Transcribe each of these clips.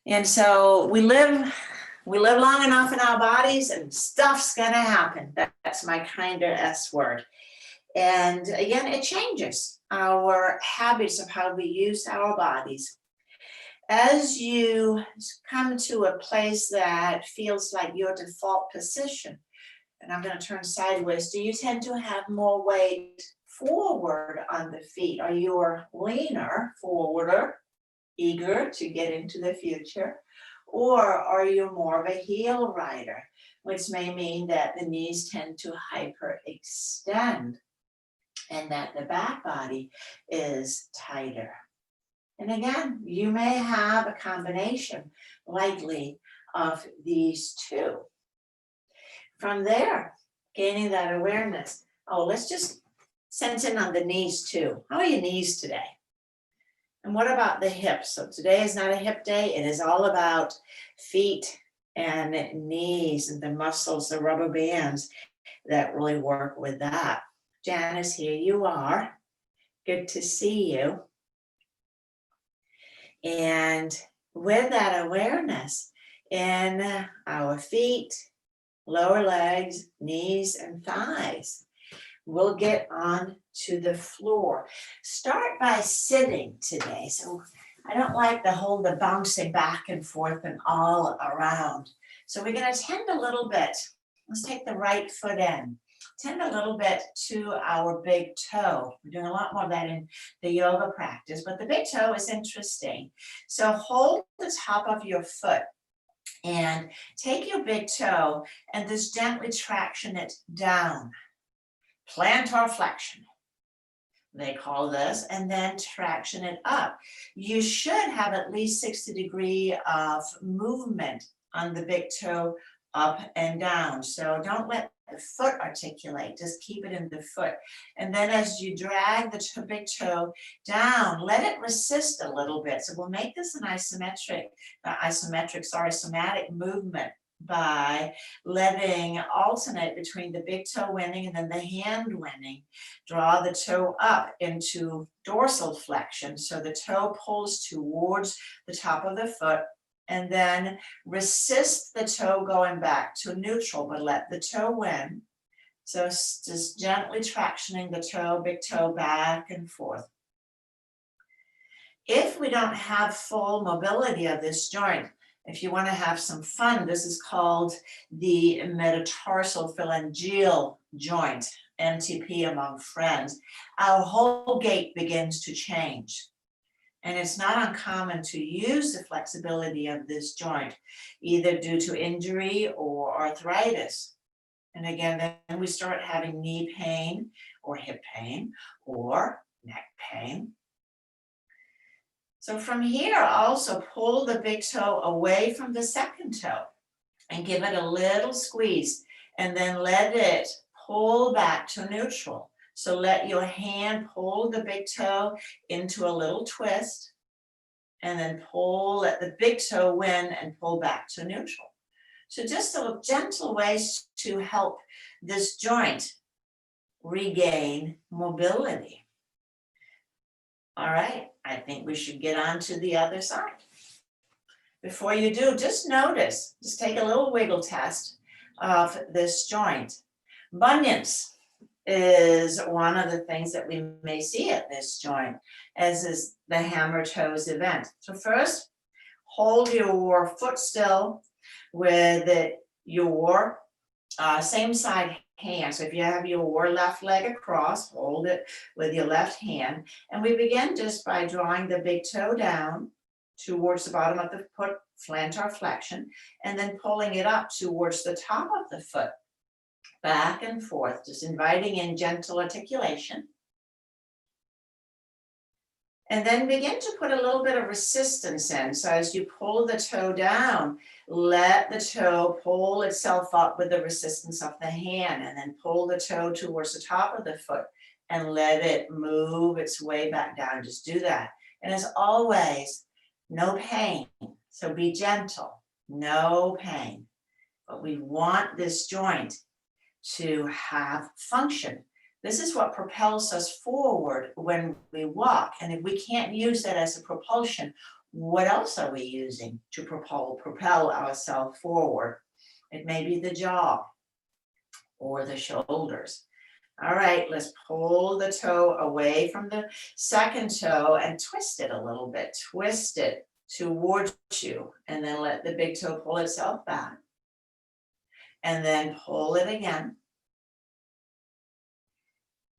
And so we live long enough in our bodies and stuff's gonna happen. That's my kinder S word. And again, it changes our habits of how we use our bodies. As you come to a place that feels like your default position, and I'm going to turn sideways, do you tend to have more weight forward on the feet? Are you a leaner forwarder, eager to get into the future? Or are you more of a heel rider, which may mean that the knees tend to hyperextend and that the back body is tighter? And again, you may have a combination, likely, of these two. From there, gaining that awareness. Oh, let's just sense in on the knees too. How are your knees today? And what about the hips? So today is not a hip day. It is all about feet and knees and the muscles, the rubber bands that really work with that. Janice, here you are. Good to see you. And with that awareness in our feet, lower legs, knees, and thighs, we'll get on to the floor. Start by sitting today. So I don't like the bouncing back and forth and all around. So we're going to tend a little bit. Let's take the right foot in. Tend a little bit to our big toe. We're doing a lot more of that in the yoga practice, but the big toe is interesting. So hold the top of your foot and take your big toe and just gently traction it down. Plantar flexion, they call this, and then traction it up. You should have at least 60 degrees of movement on the big toe up and down. So don't let the foot articulate, just keep it in the foot. And then as you drag the big toe down, let it resist a little bit. So we'll make this an somatic movement by letting alternate between the big toe winning and then the hand winning. Draw the toe up into dorsal flexion. So the toe pulls towards the top of the foot, and then resist the toe going back to neutral, but let the toe win. So just gently tractioning the toe, big toe back and forth. If we don't have full mobility of this joint, if you want to have some fun, this is called the metatarsal phalangeal joint, MTP among friends. Our whole gait begins to change. And it's not uncommon to use the flexibility of this joint, either due to injury or arthritis. And again, then we start having knee pain or hip pain or neck pain. So from here, also pull the big toe away from the second toe and give it a little squeeze, and then let it pull back to neutral. So let your hand pull the big toe into a little twist, and then let the big toe win and pull back to neutral. So just a gentle ways to help this joint regain mobility. All right, I think we should get on to the other side. Before you do, just notice, just take a little wiggle test of this joint. Bunions is one of the things that we may see at this joint, as is the hammer toes event. So first, hold your foot still with your same side hand. So if you have your left leg across, hold it with your left hand. And we begin just by drawing the big toe down towards the bottom of the foot, plantar flexion, and then pulling it up towards the top of the foot. Back and forth, just inviting in gentle articulation. And then begin to put a little bit of resistance in. So as you pull the toe down, let the toe pull itself up with the resistance of the hand, and then pull the toe towards the top of the foot and let it move its way back down. Just do that. And as always, no pain. So be gentle, no pain. But we want this joint to have function. This is what propels us forward when we walk. And if we can't use that as a propulsion, What else are we using to propel ourselves forward? It may be the jaw or the shoulders. All right, let's pull the toe away from the second toe and twist it a little bit. Twist it towards you, and then let the big toe pull itself back. And then pull it again.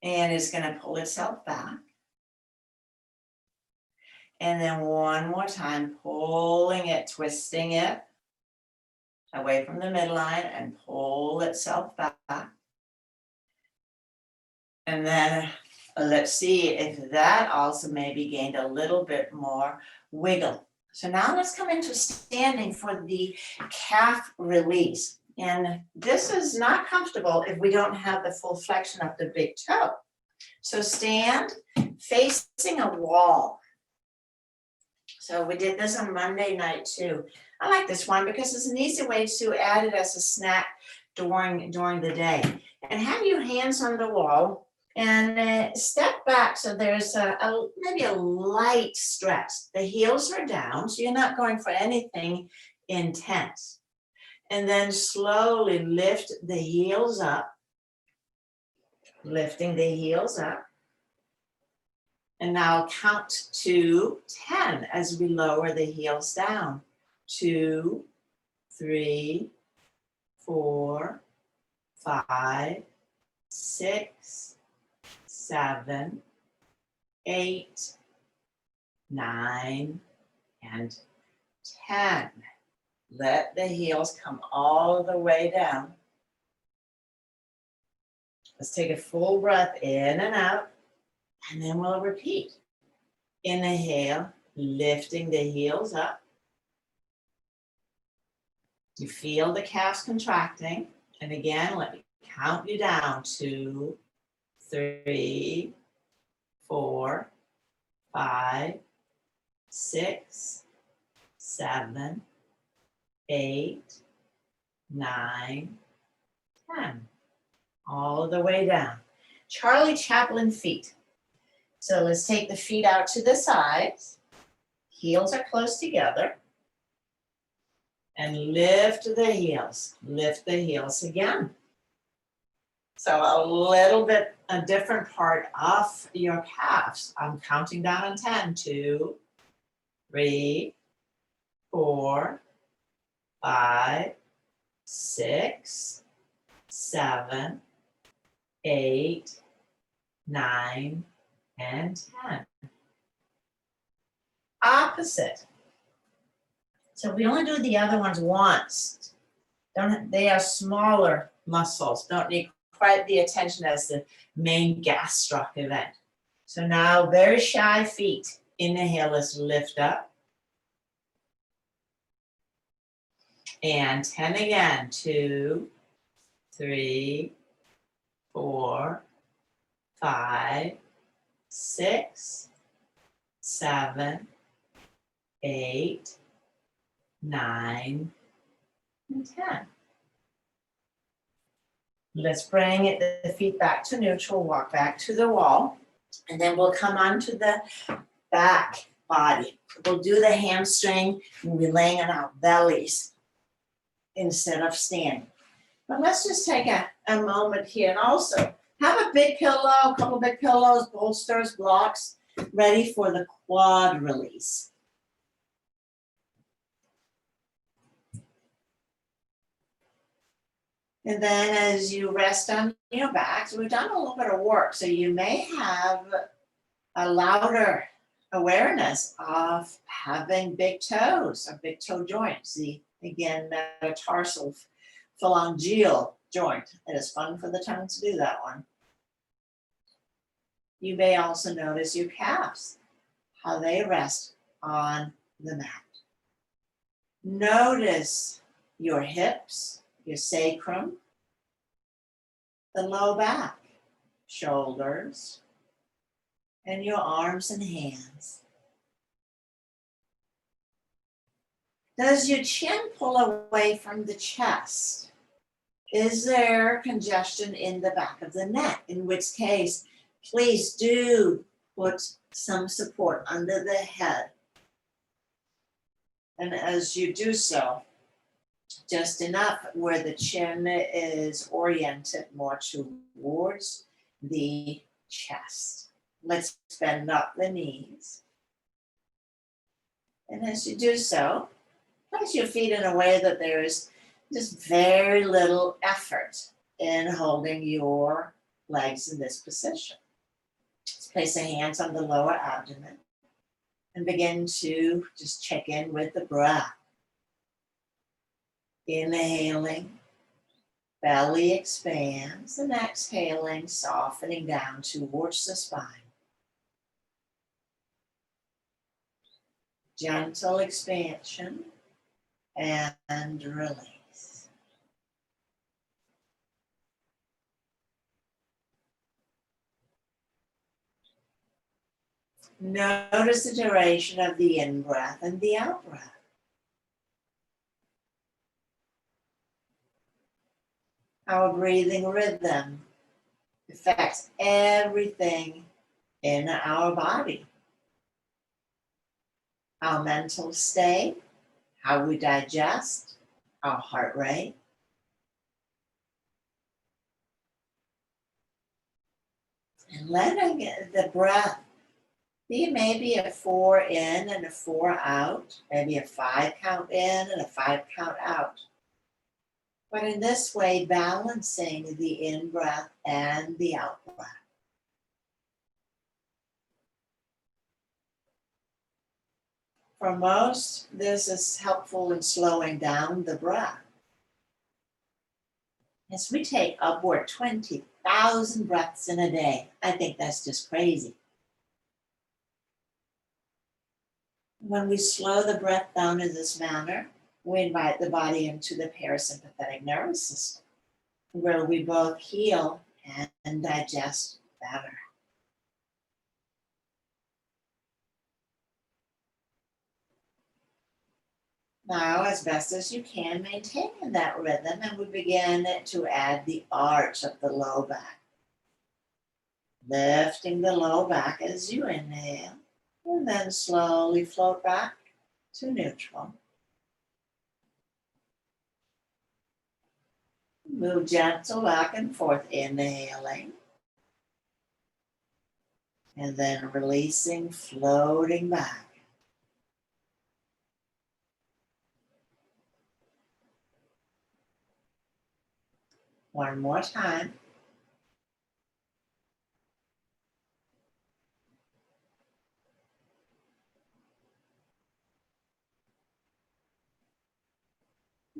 And it's going to pull itself back. And then one more time, pulling it, twisting it away from the midline and pull itself back. And then let's see if that also maybe gained a little bit more wiggle. So now let's come into standing for the calf release. And this is not comfortable if we don't have the full flexion of the big toe. So stand facing a wall. So we did this on Monday night too. I like this one because it's an easy way to add it as a snack during the day. And have your hands on the wall and step back so there's maybe a light stretch. The heels are down, so you're not going for anything intense. And then slowly lift the heels up, lifting the heels up. And now count to 10 as we lower the heels down. 2, 3, 4, 5, 6, 7, 8, 9, and 10. Let the heels come all the way down. Let's take a full breath in and out, and then we'll repeat. Inhale, lifting the heels up. You feel the calves contracting. And again, let me count you down. 2, 3, 4, 5, 6, 7, 8, 9, 10. All the way down. Charlie Chaplin feet. So let's take the feet out to the sides. Heels are close together. And lift the heels. Lift the heels again. So a little bit, a different part of your calves. I'm counting down on 10. 2, 3, 4, 5, 6, 7, 8, 9, and 10. Opposite. So we only do the other ones once. They are smaller muscles, don't need quite the attention as the main gastric event. So now very shy feet. Inhale, let's lift up. And 10 again. 2, 3, 4, 5, 6, 7, 8, 9, and 10. Let's bring the feet back to neutral, walk back to the wall, and then we'll come onto the back body. We'll do the hamstring, and we'll be laying on our bellies instead of standing. But let's just take a moment here and also have a big pillow, a couple of big pillows, bolsters, blocks, ready for the quad release. And then as you rest on your back, so we've done a little bit of work. So you may have a louder awareness of having big toes or big toe joints. The, again, metatarsal phalangeal joint. It is fun for the tongue to do that one. You may also notice your calves, how they rest on the mat. Notice your hips, your sacrum, the low back, shoulders, and your arms and hands. Does your chin pull away from the chest? Is there congestion in the back of the neck? In which case, please do put some support under the head. And as you do so, just enough where the chin is oriented more towards the chest. Let's bend up the knees. And as you do so, place your feet in a way that there is just very little effort in holding your legs in this position. Just place the hands on the lower abdomen and begin to just check in with the breath. Inhaling, belly expands, and exhaling, softening down towards the spine. Gentle expansion and release. Notice the duration of the in-breath and the out-breath. Our breathing rhythm affects everything in our body. Our mental state, how we digest, our heart rate. And letting the breath be maybe a 4 in and a 4 out, maybe a 5 count in and a 5 count out. But in this way, balancing the in-breath and the out-breath. For most, this is helpful in slowing down the breath. As we take upward 20,000 breaths in a day, I think that's just crazy. When we slow the breath down in this manner, we invite the body into the parasympathetic nervous system, where we both heal and digest better. Now, as best as you can, maintain that rhythm, and we begin to add the arch of the low back. Lifting the low back as you inhale, and then slowly float back to neutral. Move gentle back and forth, inhaling. And then releasing, floating back. One more time.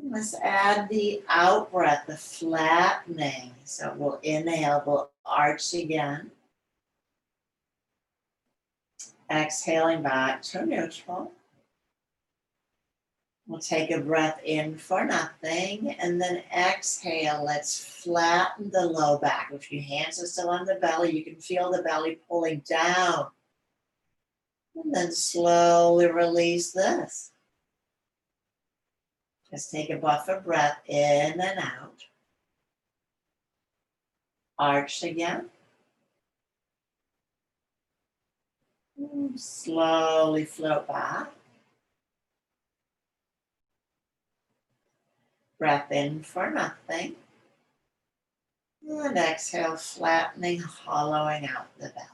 Let's add the out breath, the flattening. So we'll inhale, we'll arch again. Exhaling back to neutral. We'll take a breath in for nothing, and then exhale. Let's flatten the low back. If your hands are still on the belly, you can feel the belly pulling down. And then slowly release this. Just take a buffer breath in and out. Arch again. Slowly float back. Breath in for nothing. And exhale, flattening, hollowing out the belly.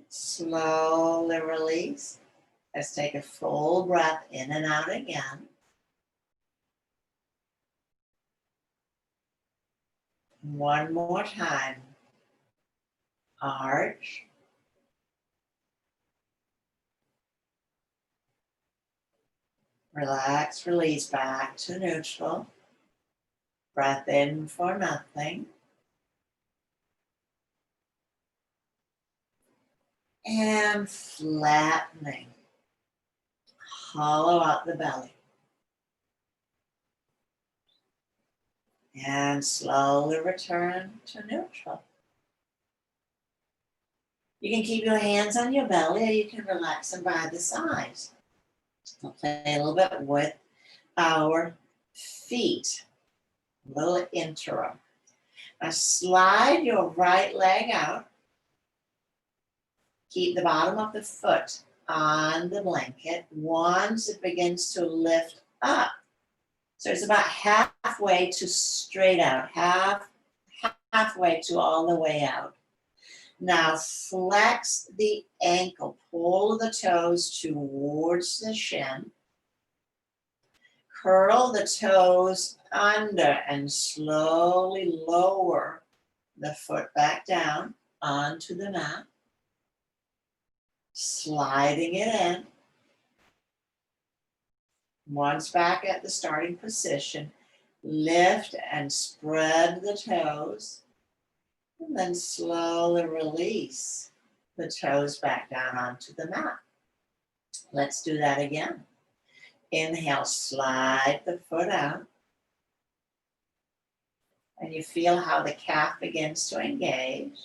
Slowly release. Let's take a full breath in and out again. One more time. Arch. Relax, release back to neutral. Breath in for nothing. And flattening. Hollow out the belly. And slowly return to neutral. You can keep your hands on your belly, or you can relax them by the sides. We'll play a little bit with our feet. A little interim. Now slide your right leg out. Keep the bottom of the foot on the blanket once it begins to lift up. So it's about halfway to straight out, halfway to all the way out. Now flex the ankle, pull the toes towards the shin. Curl the toes under and slowly lower the foot back down onto the mat. Sliding it in. Once back at the starting position, lift and spread the toes, and then slowly release the toes back down onto the mat. Let's do that again. Inhale, slide the foot out, and you feel how the calf begins to engage.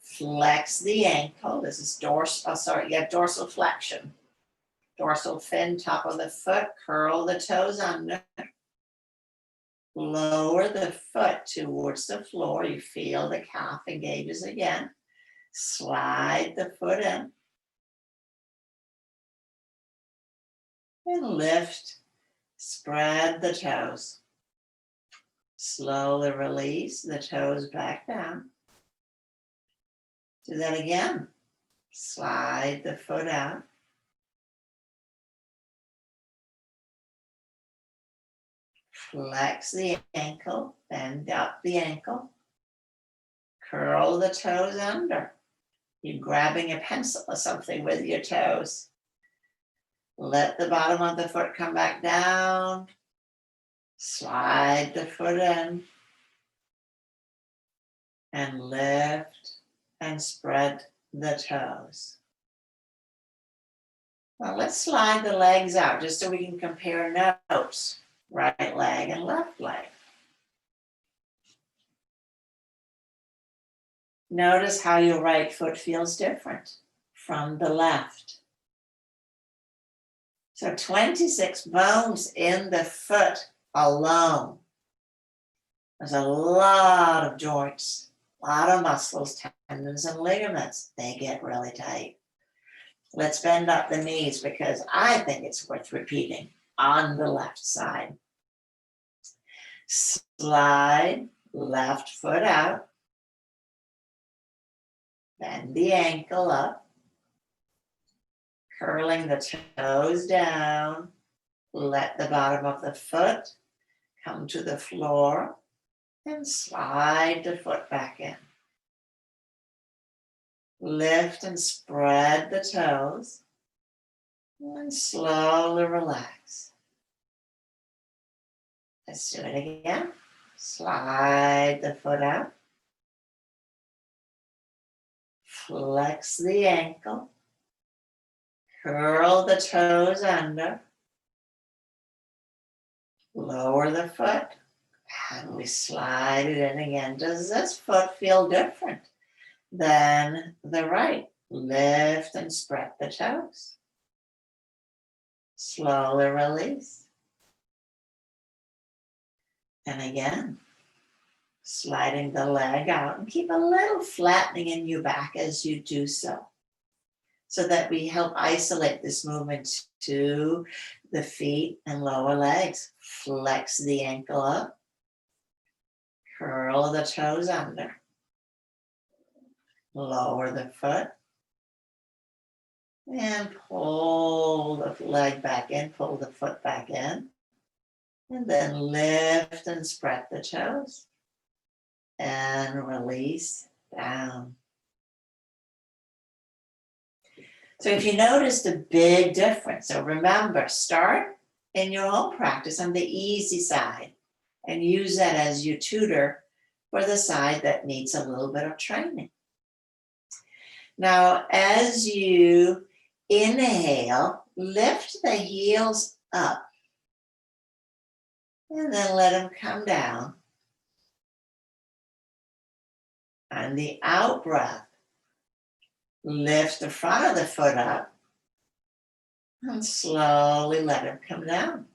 Flex the ankle. This is dorsal flexion. Dorsal fin, top of the foot, curl the toes under. Lower the foot towards the floor. You feel the calf engages again. Slide the foot in. And lift, spread the toes. Slowly release the toes back down. Do that again. Slide the foot out. Flex the ankle, bend up the ankle. Curl the toes under. You're grabbing a pencil or something with your toes. Let the bottom of the foot come back down. Slide the foot in. And lift and spread the toes. Now let's slide the legs out just so we can compare notes. Right leg and left leg. Notice how your right foot feels different from the left. So 26 bones in the foot alone. There's a lot of joints, a lot of muscles, tendons, and ligaments. They get really tight. Let's bend up the knees because I think it's worth repeating. On the left side. Slide left foot out. Bend the ankle up. Curling the toes down. Let the bottom of the foot come to the floor and slide the foot back in. Lift and spread the toes and slowly relax. Let's do it again. Slide the foot out. Flex the ankle. Curl the toes under. Lower the foot. And we slide it in again. Does this foot feel different than the right? Lift and spread the toes. Slowly release. And again, sliding the leg out and keep a little flattening in your back as you do so that we help isolate this movement to the feet and lower legs. Flex the ankle up, curl the toes under, lower the foot, and pull the leg back in, pull the foot back in. And then lift and spread the toes and release down. So if you noticed a big difference, so remember, start in your own practice on the easy side and use that as your tutor for the side that needs a little bit of training. Now, as you inhale, lift the heels up. And then let them come down. On the out breath, lift the front of the foot up and slowly let it come down.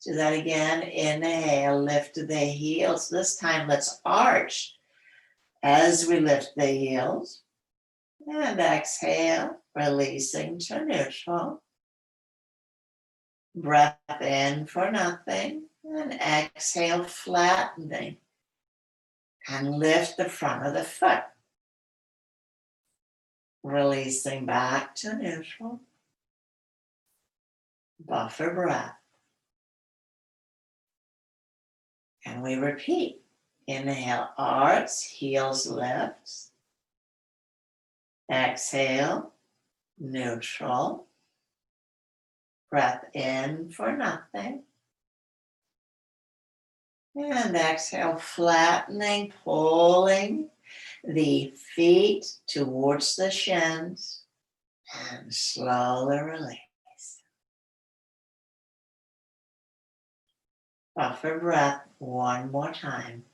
Do that again. Inhale, lift the heels. This time let's arch As we lift the heels and exhale, releasing to neutral. Breath in for nothing and exhale, flattening. And lift the front of the foot. Releasing back to neutral. Buffer breath. And we repeat. Inhale, arcs, heels lifts. Exhale, neutral. Breath in for nothing. And exhale, flattening, pulling the feet towards the shins. And slowly release. Buffer breath one more time.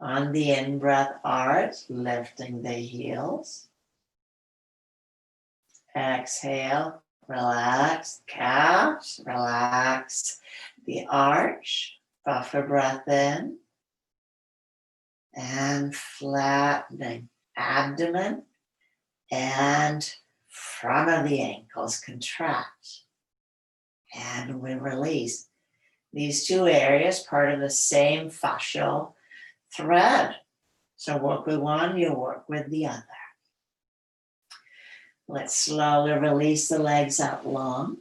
On the in-breath, arch, lifting the heels. Exhale, relax calves, relax the arch. Buffer breath in. And flattening abdomen and front of the ankles contract. And we release. These two areas, part of the same fascial thread. So work with one, you work with the other. Let's slowly release the legs out long.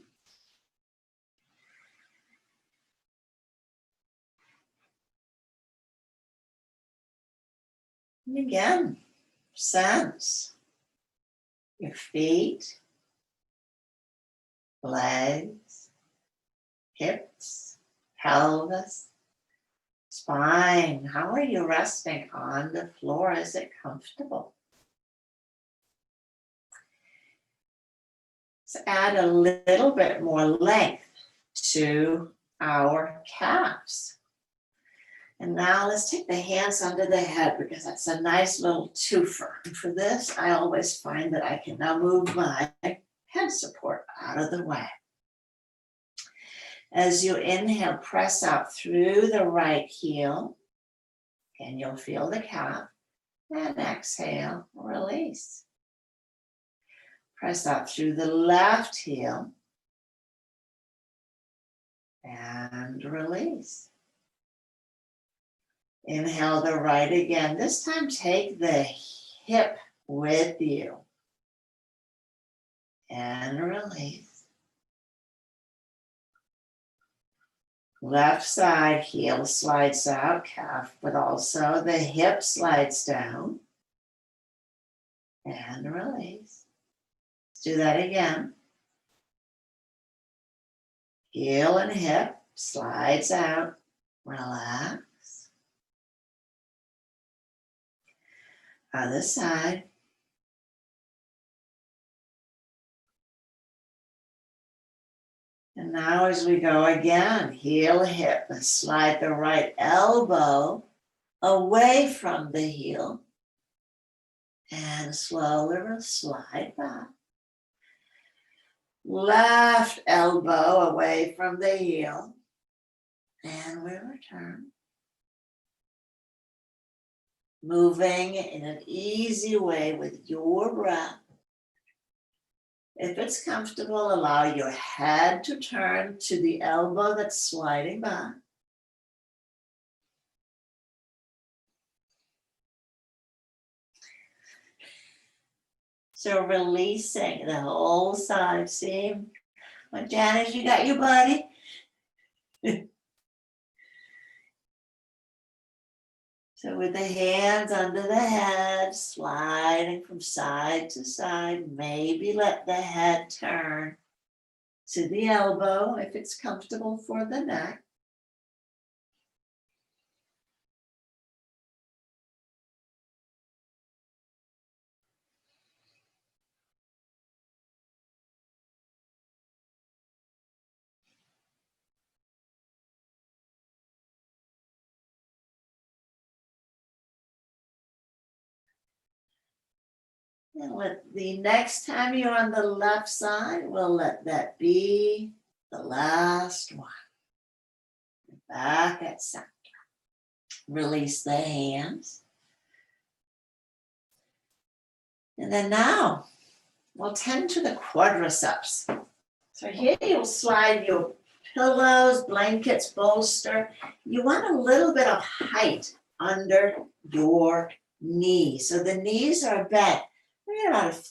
And again, sense your feet, legs, hips, pelvis, spine. How are you resting on the floor? Is it comfortable? Let's add a little bit more length to our calves. And now let's take the hands under the head because that's a nice little twofer. And for this, I always find that I can now move my head support out of the way. As you inhale, press out through the right heel, and you'll feel the calf. And exhale, release. Press out through the left heel, and release. Inhale the right again. This time, take the hip with you. And release. Left side, heel slides out, calf, but also the hip slides down. And release. Let's do that again. Heel and hip slides out. Relax. Other side. And now as we go again, heel, hip, and slide the right elbow away from the heel. And slowly slide back. Left elbow away from the heel. And we return. Moving in an easy way with your breath. If it's comfortable, allow your head to turn to the elbow that's sliding back. So releasing the whole side seam. Well, Janice, you got your buddy? So with the hands under the head, sliding from side to side, maybe let the head turn to the elbow if it's comfortable for the neck. And the next time you're on the left side, we'll let that be the last one. Back at center. Release the hands. And then now we'll tend to the quadriceps. So here you'll slide your pillows, blankets, bolster. You want a little bit of height under your knees. So the knees are bent. We're about a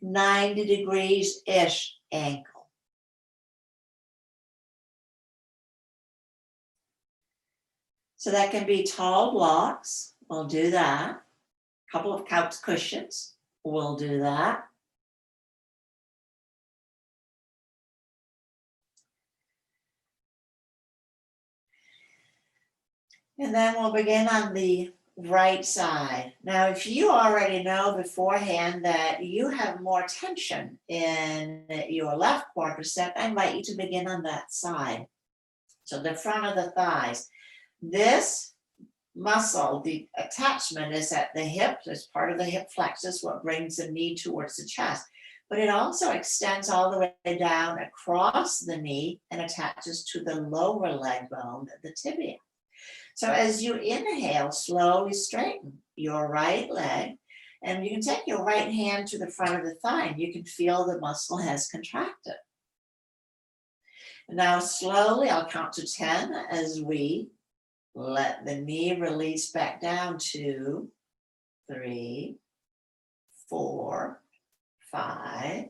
90 degrees-ish angle. So that can be tall blocks. We'll do that. A couple of couch cushions. We'll do that. And then we'll begin on the right side. Now, if you already know beforehand that you have more tension in your left quadricep, I invite you to begin on that side. So the front of the thighs. This muscle, the attachment is at the hip. It's part of the hip flexus, what brings the knee towards the chest. But it also extends all the way down across the knee and attaches to the lower leg bone, the tibia. So as you inhale, slowly straighten your right leg, and you can take your right hand to the front of the thigh, and you can feel the muscle has contracted. Now slowly, I'll count to 10 as we let the knee release back down to 3, 4, 5,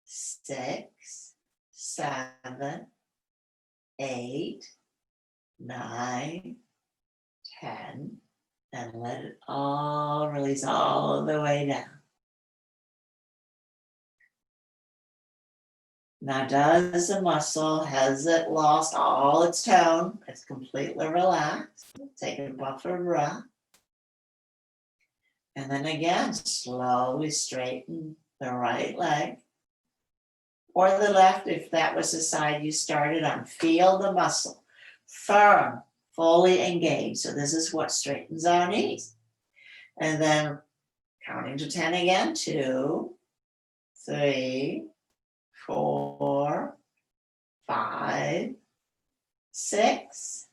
6, 7, 8, 9, 10, and let it all release all the way down. Now, does the muscle, has it lost all its tone? It's completely relaxed. Take a buffer breath. And then again, slowly straighten the right leg or the left if that was the side you started on. Feel the muscle. Firm, fully engaged. So this is what straightens our knees. And then counting to 10 again. 2, 3, 4, 5, 6,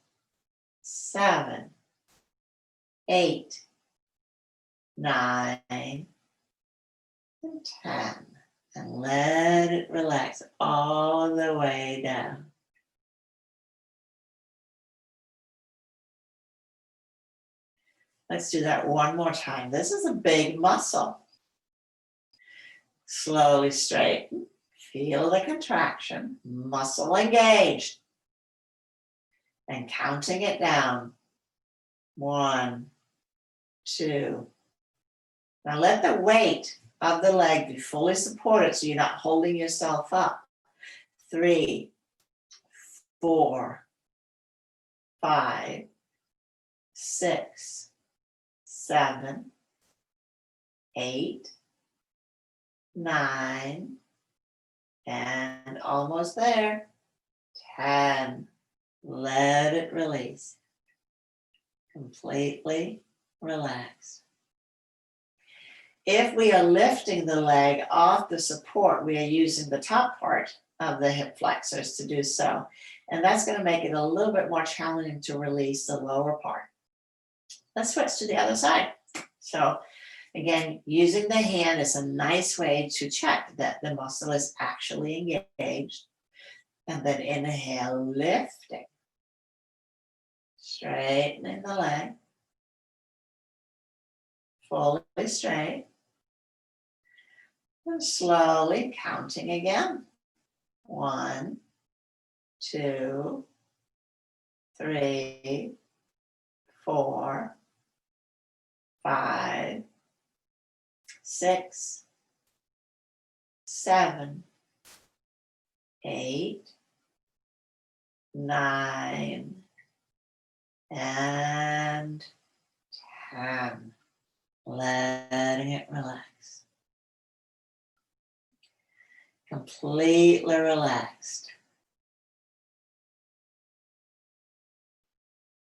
7, 8, 9, and 10. And let it relax all the way down. Let's do that one more time. This is a big muscle. Slowly straighten. Feel the contraction. Muscle engaged. And counting it down. 1, 2. Now let the weight of the leg be fully supported so you're not holding yourself up. 3, 4, 5, 6, 7, 8, 9, and almost there, 10. Let it release. Completely relaxed. If we are lifting the leg off the support, we are using the top part of the hip flexors to do so. And that's going to make it a little bit more challenging to release the lower part. Let's switch to the other side. So again, using the hand is a nice way to check that the muscle is actually engaged. And then inhale, lifting. Straightening the leg. Fully straight. And slowly counting again. 1, 2, 3, 4, 5, 6, 7, 8, 9, and 10. Letting it relax. Completely relaxed.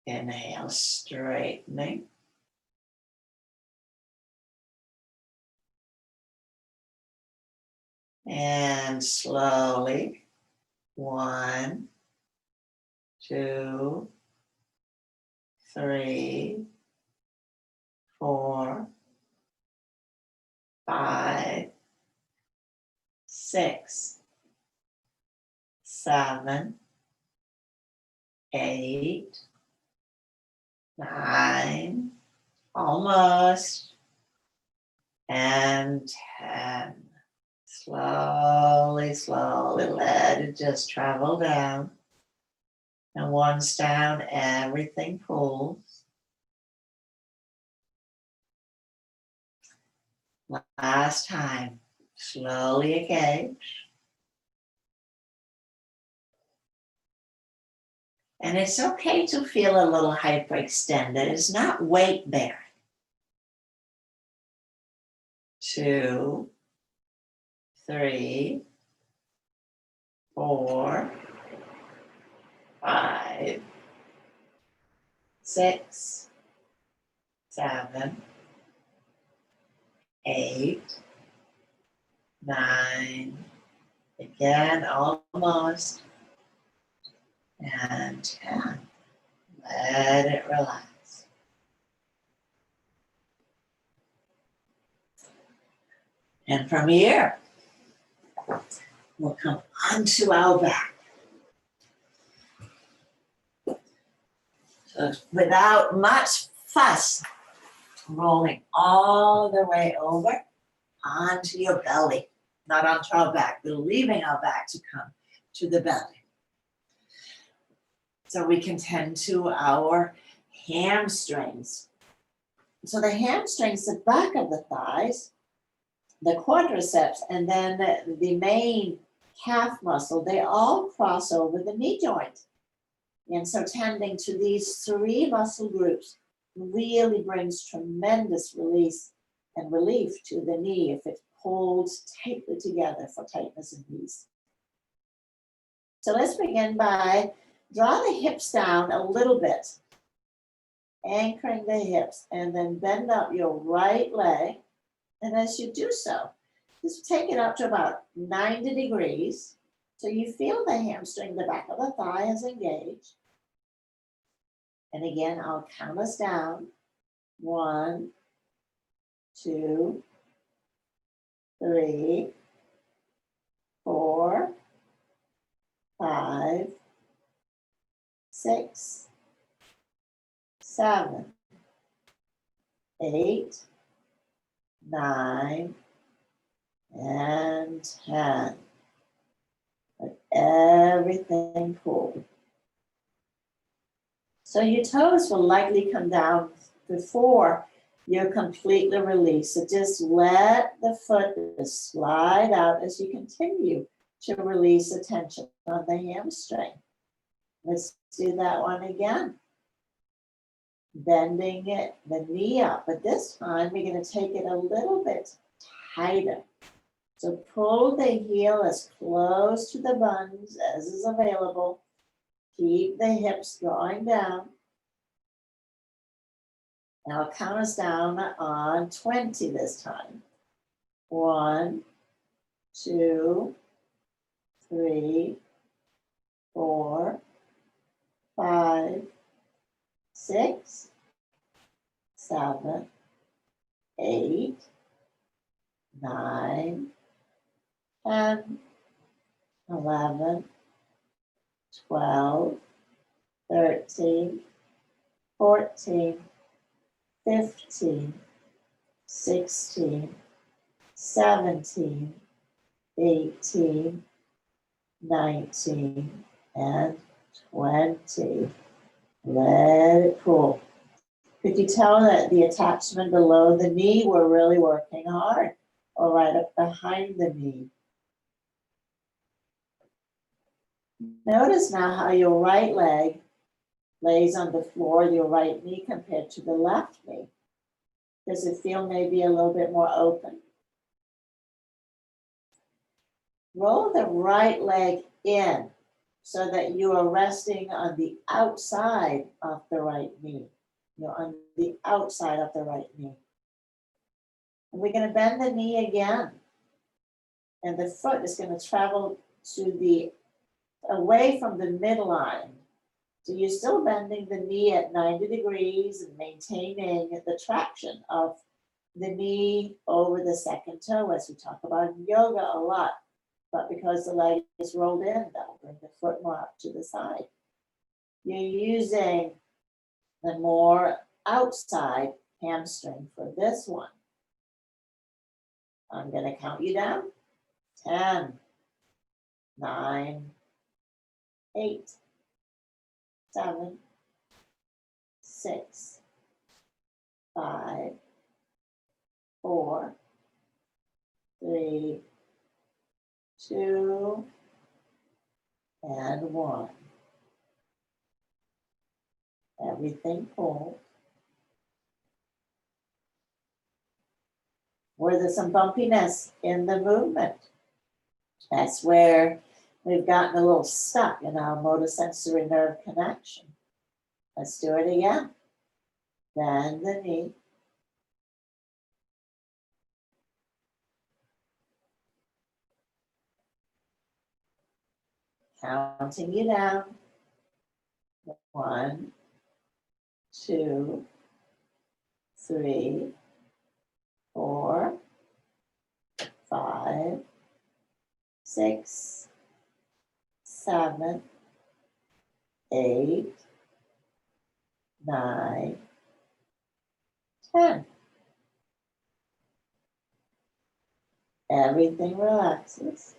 Inhale, straightening. And slowly, 1, 2, 3, 4, 5, 6, 7, 8, 9, almost, and 10. Slowly, slowly let it just travel down. And once down, everything pulls. Last time, slowly engage. And it's okay to feel a little hyperextended. It's not weight bearing. 2, 3, 4, 5, 6, 7, 8, 9, again, almost, and 10. Let it relax. And from here, we'll come onto our back. So without much fuss, rolling all the way over onto your belly, not onto our back. We're leaving our back to come to the belly. So we can tend to our hamstrings. So the hamstrings, the back of the thighs, the quadriceps, and then the main calf muscle, they all cross over the knee joint. And so tending to these 3 muscle groups really brings tremendous release and relief to the knee if it holds tightly together for tightness and ease. So let's begin by draw the hips down a little bit, anchoring the hips, and then bend up your right leg. And as you do so, just take it up to about 90 degrees. So you feel the hamstring, the back of the thigh is engaged. And again, I'll count us down. 1, 2, 3, 4, 5, 6, 7, 8, 9, and 10. Let everything pull. So your toes will likely come down before you're completely released. So just let the foot just slide out as you continue to release the tension on the hamstring. Let's do that one again. Bending it, the knee up, but this time we're going to take it a little bit tighter. So pull the heel as close to the buns as is available. Keep the hips drawing down. Now I'll count us down on 20 this time. 1, 2, 3, 4, 5, 6, 7, 8, 9, 10, 11, 12, 13, 14, 15, 16, 17, 18, 19, and 20. Let it cool. Could you tell that the attachment below the knee, we're really working hard, or right up behind the knee? Notice now how your right leg lays on the floor, your right knee compared to the left knee. Does it feel maybe a little bit more open? Roll the right leg in so that you are resting on the outside of the right knee. You're on the outside of the right knee. And we're going to bend the knee again. And the foot is going to travel to the away from the midline So you're still bending the knee at 90 degrees and maintaining the traction of the knee over the second toe, as we talk about in yoga a lot. But because the leg is rolled in, that'll bring the foot more up to the side. You're using the more outside hamstring for this one. I'm going to count you down. 10, 9, 8, 7, 6, 5, 4, 3, 2, and 1. Everything pulled. Where there's some bumpiness in the movement, that's where we've gotten a little stuck in our motor sensory nerve connection. Let's do it again. Bend the knee. Counting you down. 1, 2, 3, 4, 5, 6, 7, 8, 9, 10. Everything relaxes.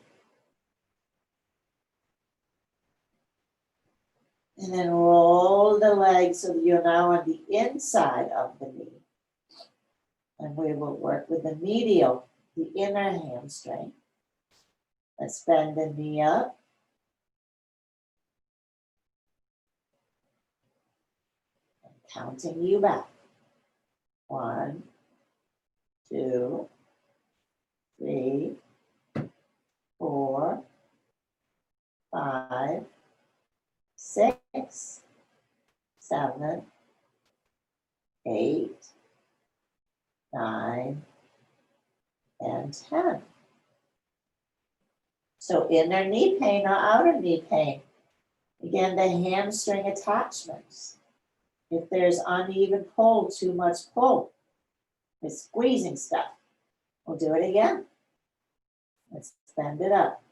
And then roll the leg so that you're now on the inside of the knee. And we will work with the medial, the inner hamstring. Let's bend the knee up. And counting you back. 1, 2, 3, 4, 5, 6, 7, 8, 9, and 10. So inner knee pain or outer knee pain. Again, the hamstring attachments. If there's uneven pull, too much pull, it's squeezing stuff. We'll do it again. Let's bend it up.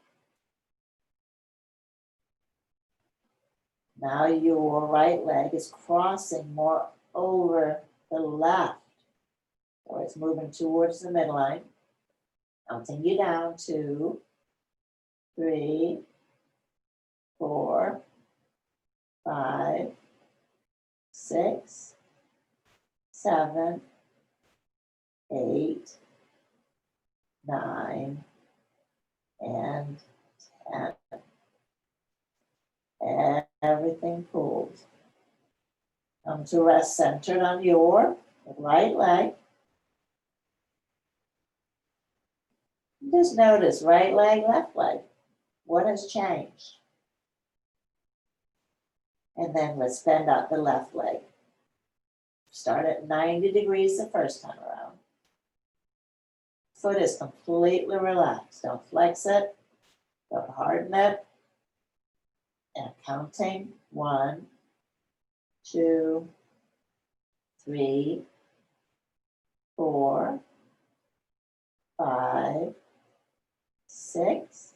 Now your right leg is crossing more over the left. So it's moving towards the midline. Counting you down. 2, 3, 4, 5, 6, 7, 8, 9, and 10. And everything pulls. Come to rest centered on your right leg. Just notice right leg, left leg. What has changed? And then let's bend out the left leg. Start at 90 degrees the first time around. Foot is completely relaxed. Don't flex it. Don't harden it. And counting. 1, 2, 3, 4, 5, 6,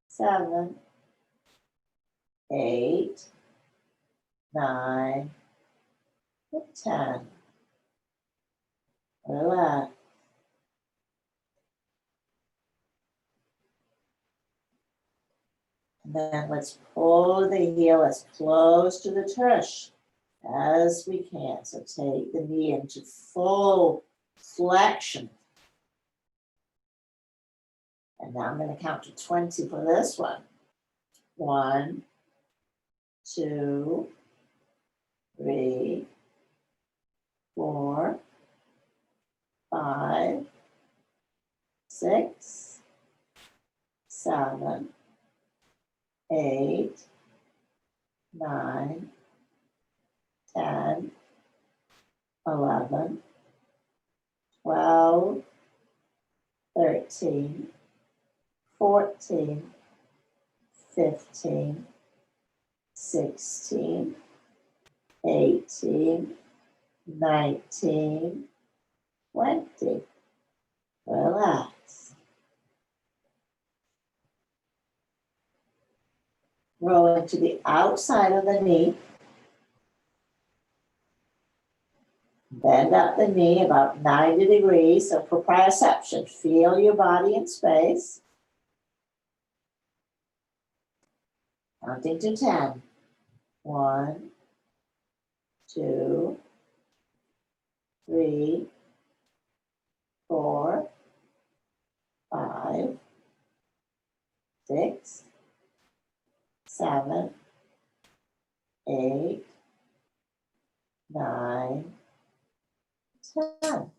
7, 8, 9, 10. Relax. And then let's pull the heel as close to the tush as we can. So take the knee into full flexion. And now I'm going to count to 20 for this one. 1, 2, 3, 4, 5, 6, 7, 8, 9, 10, 11, 12, 13, 14, 15, 16, 18, 19, 20. Relax. Roll into the outside of the knee. Bend up the knee about 90 degrees. So proprioception, feel your body in space. Counting to 10. 1, 2, 3, 4, 5, 6, 7, 8, 9, 10.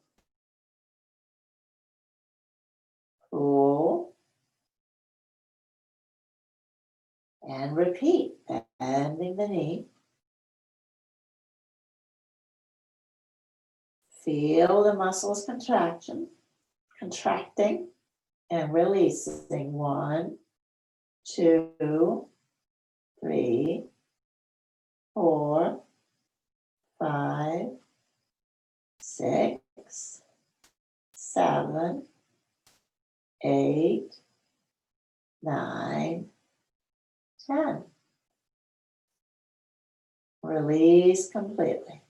Cool. And repeat, bending the knee. Feel the muscles contracting and releasing. 1, 2, 3, 4, 5, 6, 7, 8, 9, 10. Release completely.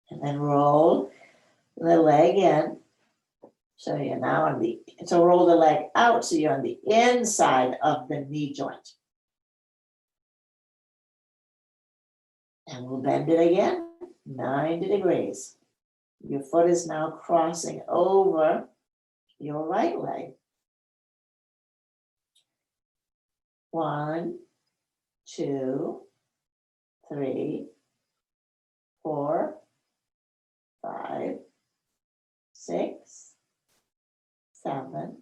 And then roll the leg in. So you're now on the, so roll the leg out so you're on the inside of the knee joint. And we'll bend it again, 90 degrees. Your foot is now crossing over your right leg. 1, 2, 3, 4, 5, 6, 7,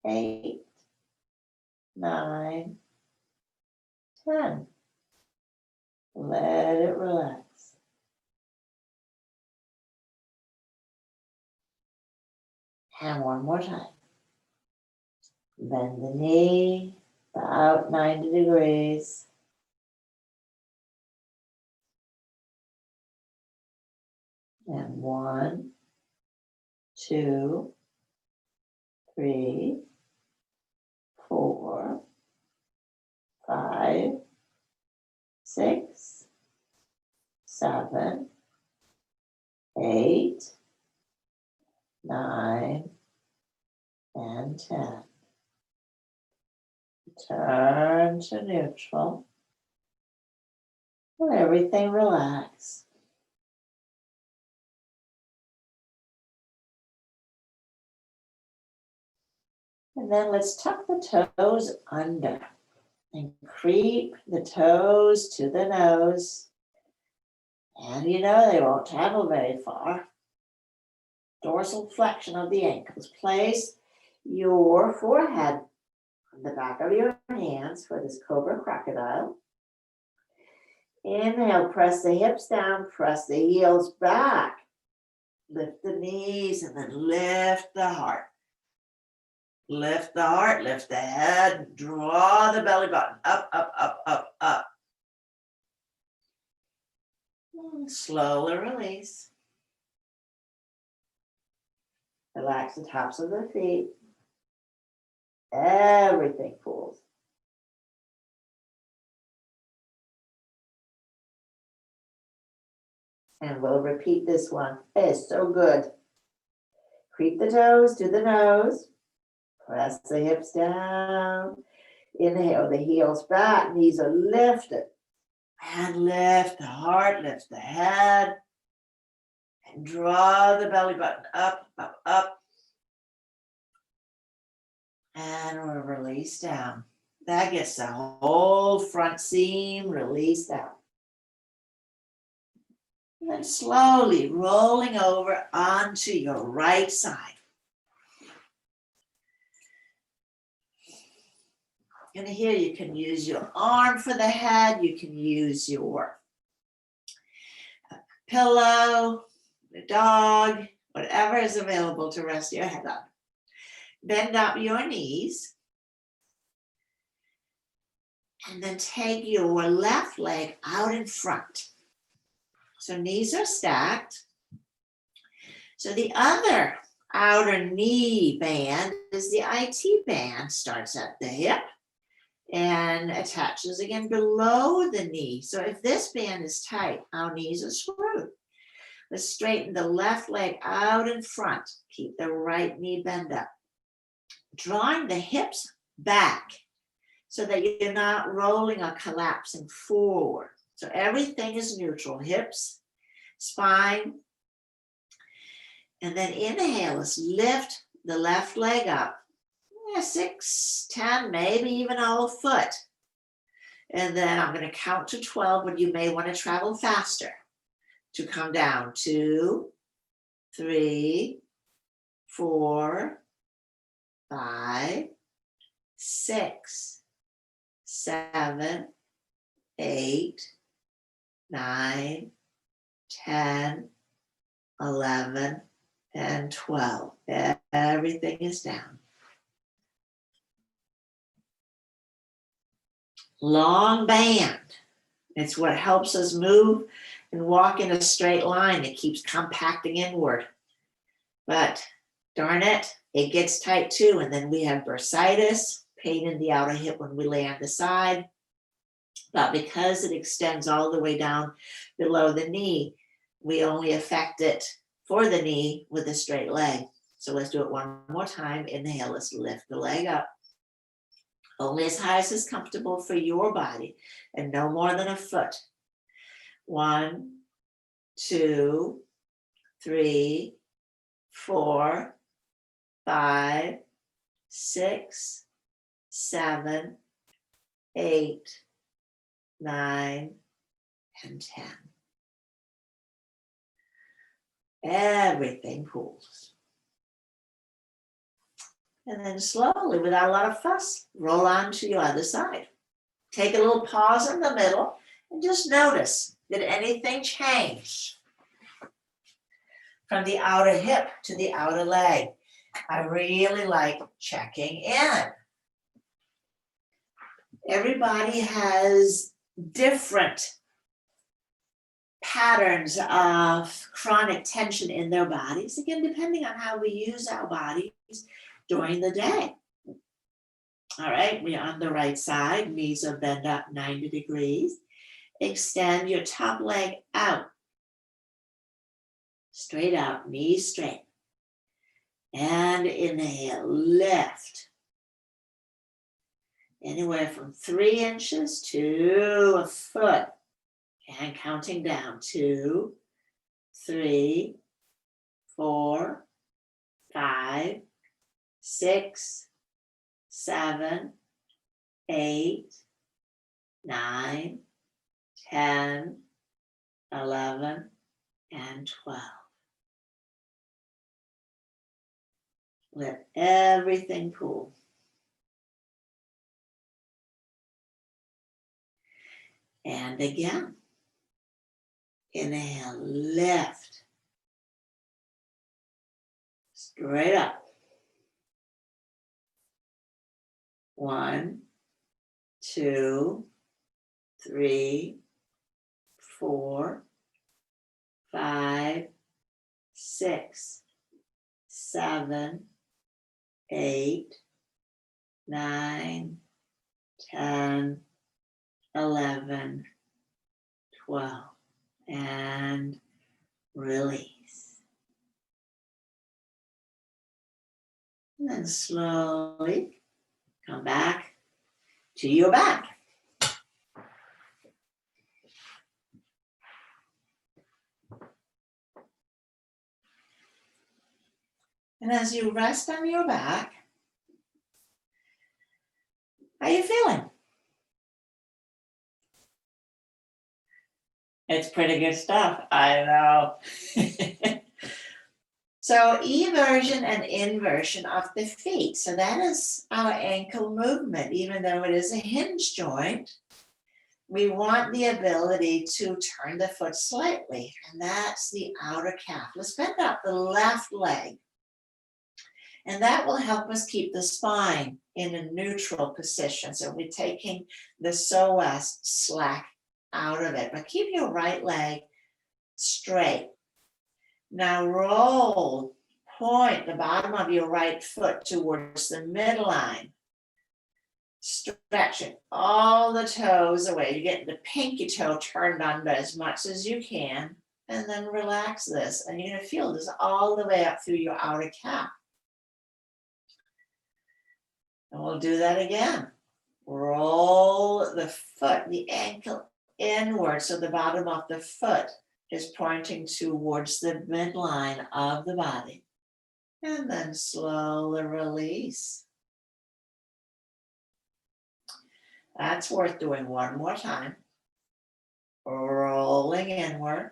8, 9, 10. Let it relax. And one more time. Bend the knee about 90 degrees. And 1, 2, 3, 4, 5, 6, 7, 8, 9, and 10. Turn to neutral. Let everything relax. And then let's tuck the toes under and creep the toes to the nose. And you know they won't travel very far. Dorsal flexion of the ankles. Place your forehead on the back of your hands for this cobra crocodile. Inhale, press the hips down, press the heels back. Lift the knees and then lift the heart. Lift the heart, lift the head, draw the belly button up, up, up, up, up. And slowly release. Relax the tops of the feet. Everything pulls. And we'll repeat this one. It's so good. Creep the toes to the nose. Press the hips down. Inhale, the heels back, knees are lifted. And lift the heart, lift the head. And draw the belly button up, up, up. And we'll release down. That gets the whole front seam released out. And then slowly rolling over onto your right side. And here you can use your arm for the head. You can use your pillow, the dog, whatever is available to rest your head on. Bend up your knees. And then take your left leg out in front. So knees are stacked. So the other outer knee band is the IT band, starts at the hip and attaches again below the knee. So if this band is tight, our knees are screwed. Let's straighten the left leg out in front. Keep the right knee bend up. Drawing the hips back so that you're not rolling or collapsing forward. So everything is neutral, hips, spine. And then inhale, let's lift the left leg up. 6, 10, maybe even a whole foot. And then I'm going to count to 12, but you may want to travel faster to come down. 2, 3, 4, 5, 6, 7, 8, 9, 10, 11, and 12. Everything is down. Long band. It's what helps us move and walk in a straight line. It keeps compacting inward. But darn it, it gets tight too. And then we have bursitis, pain in the outer hip when we lay on the side. But because it extends all the way down below the knee, we only affect it for the knee with a straight leg. So let's do it one more time. Inhale, let's lift the leg up. Only as high as is comfortable for your body and no more than a foot. 1, 2, 3, 4, 5, 6, 7, 8, 9, and 10. Everything pulls. And then slowly, without a lot of fuss, roll on to your other side. Take a little pause in the middle and just notice, did anything change from the outer hip to the outer leg? I really like checking in. Everybody has different patterns of chronic tension in their bodies, again, depending on how we use our bodies during the day. All right, we're on the right side, knees are bent up 90 degrees. Extend your top leg out, straight out, knees straight. And inhale, lift. Anywhere from 3 inches to a foot. And counting down, 2, 3, 4, 5, 6, 7, 8, 9, 10, 11, and 12. Let everything pool. And again. Inhale, lift. Straight up. 1, 2, 3, 4, 5, 6, 7, 8, 9, 10, 11, 12. And release. And then slowly come back to your back. And as you rest on your back, how are you feeling? It's pretty good stuff, I know. So eversion and inversion of the feet. So that is our ankle movement. Even though it is a hinge joint, we want the ability to turn the foot slightly, and that's the outer calf. Let's bend up the left leg. And that will help us keep the spine in a neutral position. So we're taking the psoas slack out of it, but keep your right leg straight. Now roll, point the bottom of your right foot towards the midline. Stretch it all the toes away. You get the pinky toe turned under as much as you can, and then relax this. And you're going to feel this all the way up through your outer calf. And we'll do that again. Roll the foot, the ankle inward, so the bottom of the foot is pointing towards the midline of the body. And then slowly release. That's worth doing one more time. Rolling inward.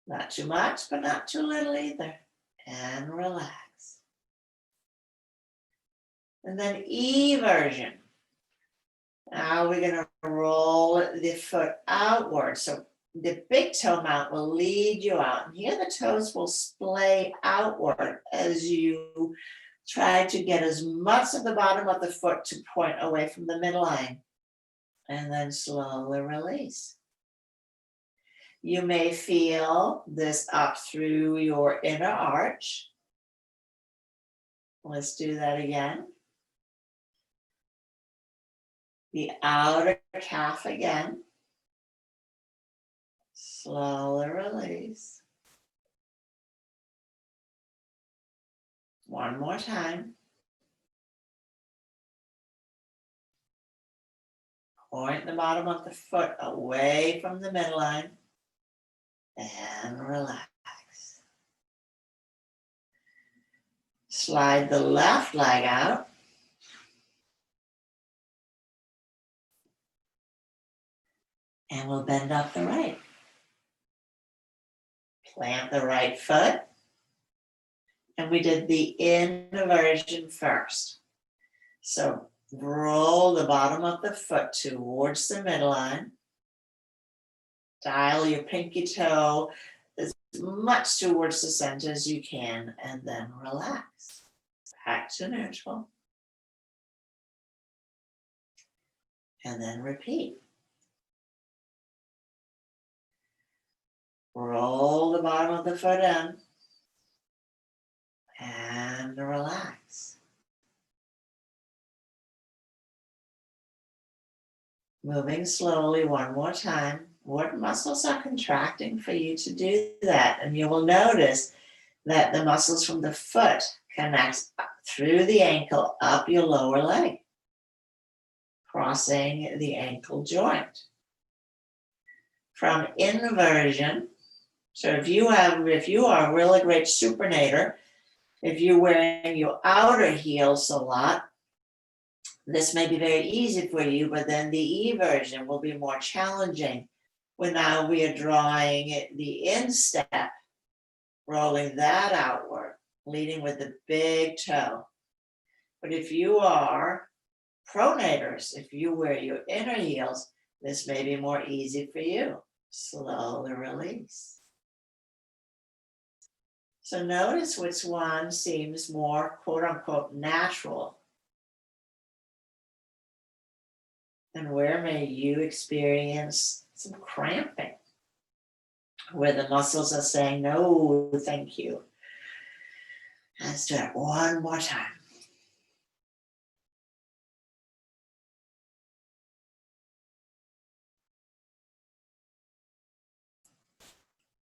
Not too much, but not too little either. And relax. And then eversion. Now we're going to roll the foot outward. So the big toe mount will lead you out. And here the toes will splay outward as you try to get as much of the bottom of the foot to point away from the midline. And then slowly release. You may feel this up through your inner arch. Let's do that again. The outer calf again. Slowly release. One more time. Point the bottom of the foot away from the midline and relax. Slide the left leg out. And we'll bend up the right. Plant the right foot. And we did the inversion first. So roll the bottom of the foot towards the midline. Dial your pinky toe as much towards the center as you can, and then relax. Back to neutral. And then repeat. Roll the bottom of the foot in and relax. Moving slowly one more time. What muscles are contracting for you to do that? And you will notice that the muscles from the foot connect through the ankle up your lower leg, crossing the ankle joint. From inversion, so if you are a really great supinator, if you're wearing your outer heels a lot, this may be very easy for you, but then the eversion will be more challenging. When now we are drawing the instep, rolling that outward, leading with the big toe. But if you are pronators, if you wear your inner heels, this may be more easy for you. Slowly release. So notice which one seems more quote unquote natural. And where may you experience some cramping, where the muscles are saying, no, thank you. Let's do it one more time.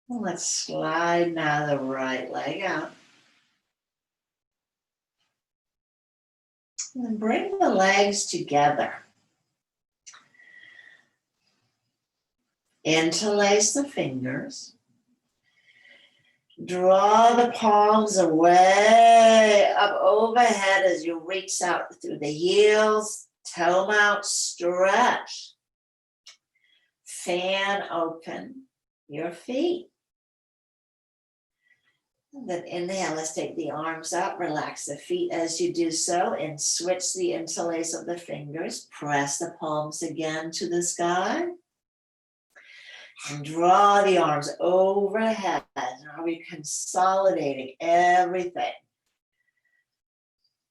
Let's slide now the right leg out. And then bring the legs together. Interlace the fingers. Draw the palms away up overhead as you reach out through the heels. Toe mount, stretch. Fan open your feet. And then inhale, let's take the arms up, relax the feet as you do so, and switch the interlace of the fingers. Press the palms again to the sky. And draw the arms overhead. Now we're consolidating everything,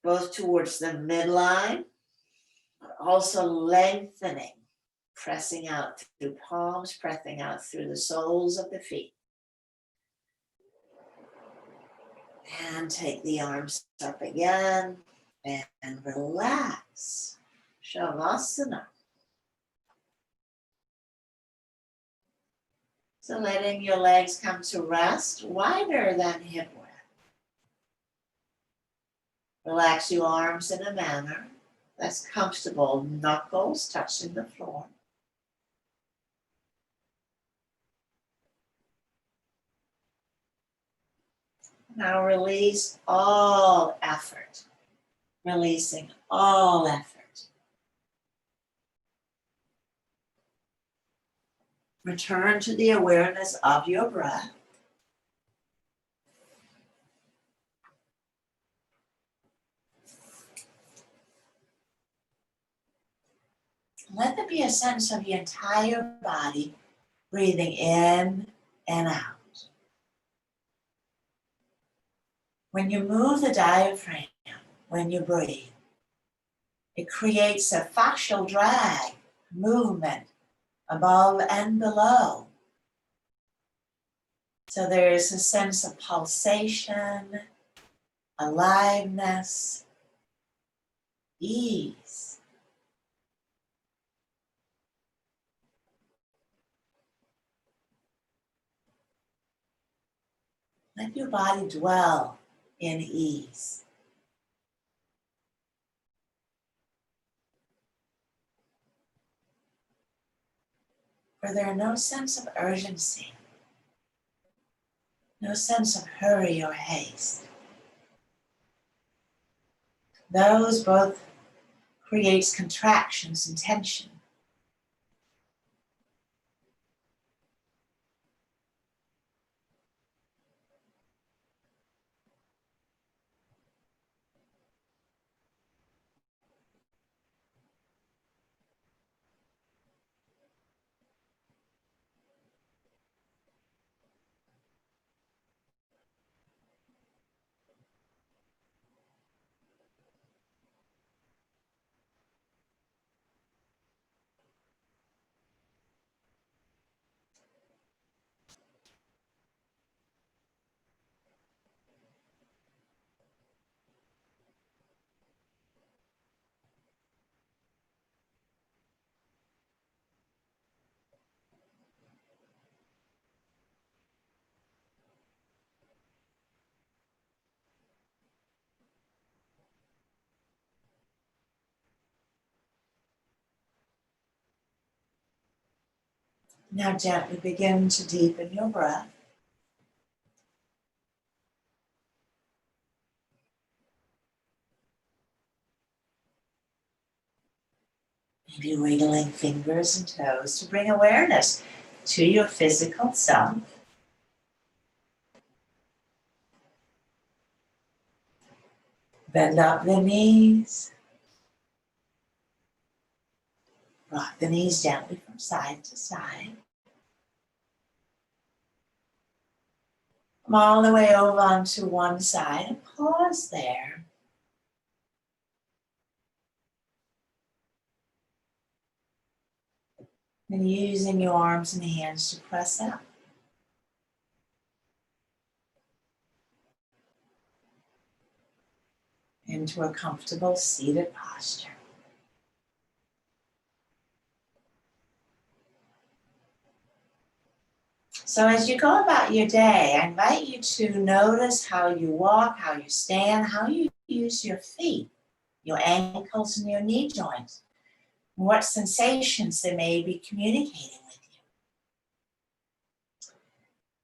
both towards the midline, but also lengthening, pressing out through palms, pressing out through the soles of the feet. And take the arms up again and relax. Shavasana. So letting your legs come to rest wider than hip width. Relax your arms in a manner that's comfortable, knuckles touching the floor. Now release all effort, releasing all effort. Return to the awareness of your breath. Let there be a sense of your entire body breathing in and out. When you move the diaphragm, when you breathe, it creates a fascial drag movement above and below. So there is a sense of pulsation, aliveness, ease. Let your body dwell in ease. For there are no sense of urgency, no sense of hurry or haste. Those both creates contractions and tension. Now gently begin to deepen your breath. Maybe wiggling fingers and toes to bring awareness to your physical self. Bend up the knees. Rock the knees gently from side to side. Come all the way over onto one side and pause there. And using your arms and hands to press up. Into a comfortable seated posture. So as you go about your day, I invite you to notice how you walk, how you stand, how you use your feet, your ankles and your knee joints, what sensations they may be communicating with you.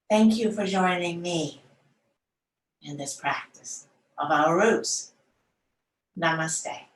Thank you for joining me in this practice of our roots. Namaste.